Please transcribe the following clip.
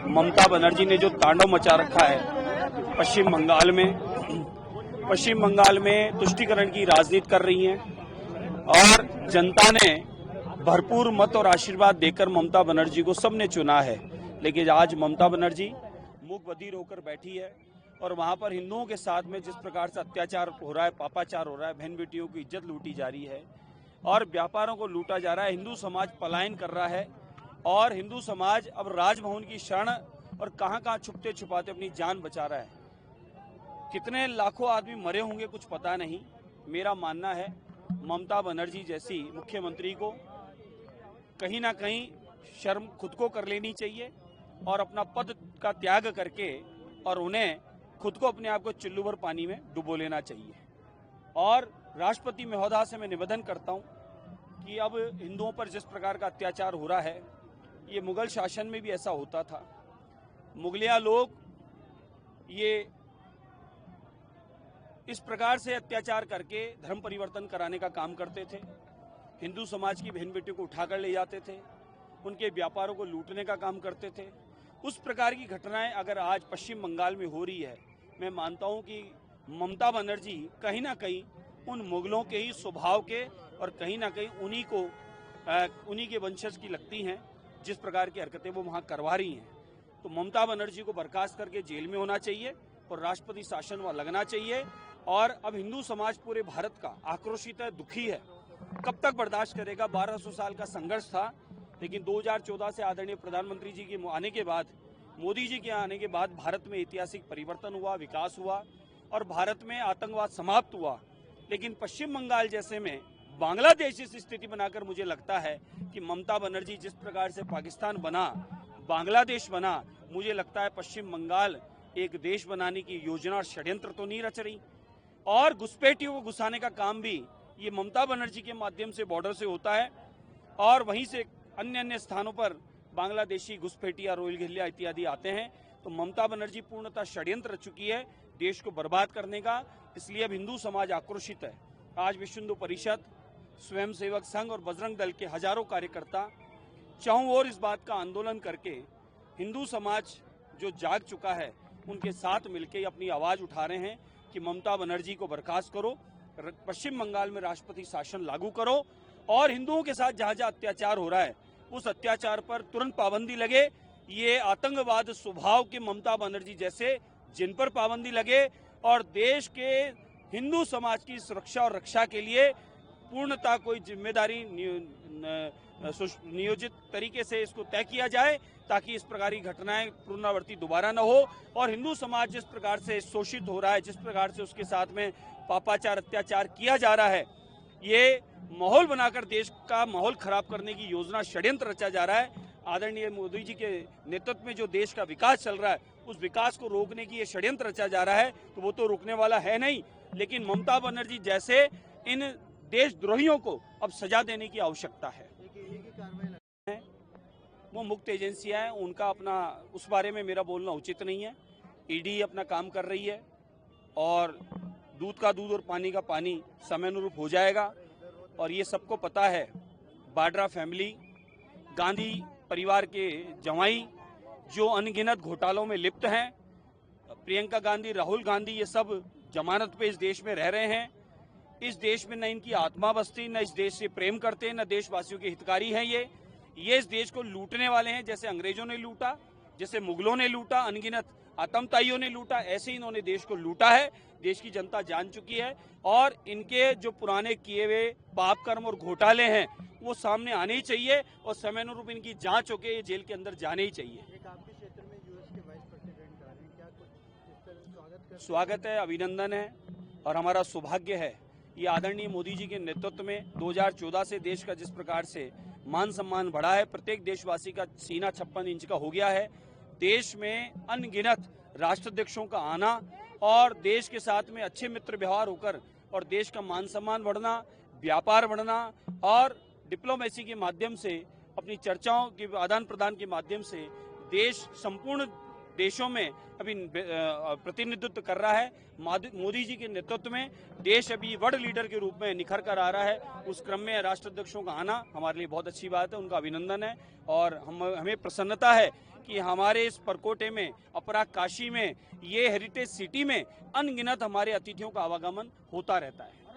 ममता बनर्जी ने जो तांडव मचा रखा है पश्चिम बंगाल में तुष्टीकरण की राजनीति कर रही हैं और जनता ने भरपूर मत और आशीर्वाद देकर ममता बनर्जी को सबने चुना है। लेकिन आज ममता बनर्जी मूक बधिर होकर बैठी है और वहां पर हिंदुओं के साथ में जिस प्रकार से अत्याचार हो रहा है, पापाचार हो रहा है, बहन बेटियों की इज्जत लूटी जा रही है और व्यापारों को लूटा जा रहा है। हिंदू समाज पलायन कर रहा है और हिंदू समाज अब राजभवन की शरण और कहां छुपते छुपाते अपनी जान बचा रहा है। कितने लाखों आदमी मरे होंगे कुछ पता नहीं। मेरा मानना है ममता बनर्जी जैसी मुख्यमंत्री को कहीं ना कहीं शर्म खुद को कर लेनी चाहिए और अपना पद का त्याग करके और उन्हें खुद को अपने आप को चुल्लू भर पानी में डुबो लेना चाहिए। और राष्ट्रपति महोदय से मैं निवेदन करता हूं कि अब हिंदुओं पर जिस प्रकार का अत्याचार हो रहा है, ये मुगल शासन में भी ऐसा होता था। मुगलिया लोग ये इस प्रकार से अत्याचार करके धर्म परिवर्तन कराने का काम करते थे। हिंदू समाज की बहन बेटियों को उठाकर ले जाते थे, उनके व्यापारों को लूटने का काम करते थे। उस प्रकार की घटनाएं अगर आज पश्चिम बंगाल में हो रही है, मैं मानता हूं कि ममता बनर्जी कहीं ना कहीं उन मुगलों के ही स्वभाव के और कहीं ना कहीं उन्हीं के वंशज की लगती हैं, जिस प्रकार की हरकतें वो वहां करवा रही हैं। तो ममता बनर्जी को बर्खास्त करके जेल में होना चाहिए और राष्ट्रपति शासन वहां लगना चाहिए। और अब हिंदू समाज पूरे भारत का आक्रोशित है, दुखी है। कब तक बर्दाश्त करेगा? 1200 साल का संघर्ष था, लेकिन 2014 से आदरणीय प्रधानमंत्री जी के आने के बाद, मोदी जी के आने के बाद भारत में ऐतिहासिक परिवर्तन हुआ, विकास हुआ और भारत में आतंकवाद समाप्त हुआ। लेकिन पश्चिम बंगाल जैसे में बांग्लादेश जैसी स्थिति बनाकर मुझे लगता है कि ममता बनर्जी जिस प्रकार से पाकिस्तान बना, बांग्लादेश बना, मुझे लगता है पश्चिम बंगाल एक देश बनाने की योजना और षड्यंत्र तो नहीं रच रही। और घुसपैठियों को घुसाने का काम भी ये ममता बनर्जी के माध्यम से बॉर्डर से होता है और वहीं से अन्य स्थानों पर बांग्लादेशी घुसपैठिया, रोहिंग्या इत्यादि आते हैं। तो ममता बनर्जी पूर्णतः षड्यंत्र रच चुकी है देश को बर्बाद करने का। इसलिए अब हिंदू समाज आक्रोशित है। आज विश्व हिंदू परिषद, स्वयंसेवक संघ और बजरंग दल के हजारों कार्यकर्ता चारों ओर इस बात का आंदोलन करके हिंदू समाज जो जाग चुका है उनके साथ मिलकर अपनी आवाज उठा रहे हैं कि ममता बनर्जी को बर्खास्त करो, पश्चिम बंगाल में राष्ट्रपति शासन लागू करो और हिंदुओं के साथ जहां जहां अत्याचार हो रहा है उस अत्याचार पर तुरंत पाबंदी लगे। ये आतंकवाद स्वभाव के ममता बनर्जी जैसे जिन पर पाबंदी लगे और देश के हिंदू समाज की सुरक्षा और रक्षा के लिए पूर्णतः कोई जिम्मेदारी नियोजित तरीके से इसको तय किया जाए ताकि इस प्रकार की घटनाएं पुनरावृत्ति दोबारा न हो। और हिंदू समाज जिस प्रकार से शोषित हो रहा है, जिस प्रकार से उसके साथ में पापाचार अत्याचार किया जा रहा है, ये माहौल बनाकर देश का माहौल खराब करने की योजना षड्यंत्र रचा जा रहा है। आदरणीय मोदी जी के नेतृत्व में जो देश का विकास चल रहा है उस विकास को रोकने की ये षड्यंत्र रचा जा रहा है, तो वो तो रोकने वाला है नहीं। लेकिन ममता बनर्जी जैसे इन देशद्रोहियों को अब सजा देने की आवश्यकता है। वो मुक्त एजेंसियां हैं, उनका अपना, उस बारे में मेरा बोलना उचित नहीं है। ईडी अपना काम कर रही है और दूध का दूध और पानी का पानी समयानुरूप हो जाएगा। और ये सबको पता है, वाड्रा फैमिली, गांधी परिवार के जवाई जो अनगिनत घोटालों में लिप्त हैं, प्रियंका गांधी, राहुल गांधी, ये सब जमानत पे इस देश में रह रहे हैं। इस देश में न इनकी आत्मा बसती, न इस देश से प्रेम करते, न देशवासियों के हितकारी हैं। ये इस देश को लूटने वाले हैं। जैसे अंग्रेजों ने लूटा, जैसे मुगलों ने लूटा, अनगिनत आतंकवादियों ने लूटा, ऐसे ही इन्होंने देश को लूटा है। देश की जनता जान चुकी है और इनके जो पुराने किए हुए पाप कर्म और घोटाले हैं वो सामने आने ही चाहिए और समयानुरूप इनकी जांच होकर ये जेल के अंदर जाने ही चाहिए। आपके क्षेत्र में यूएस के वाइस प्रेसिडेंट आ रहे हैं, क्या कुछ इस तरह से स्वागत है, अभिनंदन है और हमारा सौभाग्य है। ये आदरणीय मोदी जी के नेतृत्व में 2014 से देश का जिस प्रकार से मान सम्मान बढ़ा है, प्रत्येक देशवासी का सीना 56 इंच का हो गया है। देश में अनगिनत राष्ट्राध्यक्षों का आना और देश के साथ में अच्छे मित्र व्यवहार होकर और देश का मान सम्मान बढ़ना, व्यापार बढ़ना और डिप्लोमेसी के माध्यम से, अपनी चर्चाओं के आदान प्रदान के माध्यम से देश संपूर्ण देशों में अभी प्रतिनिधित्व कर रहा है। मोदी जी के नेतृत्व में देश अभी वर्ल्ड लीडर के रूप में निखर कर आ रहा है। उस क्रम में राष्ट्राध्यक्षों का आना हमारे लिए बहुत अच्छी बात है, उनका अभिनंदन है। और हमें प्रसन्नता है कि हमारे इस परकोटे में, अपराग काशी में, ये हेरिटेज सिटी में अनगिनत हमारे अतिथियों का आवागमन होता रहता है।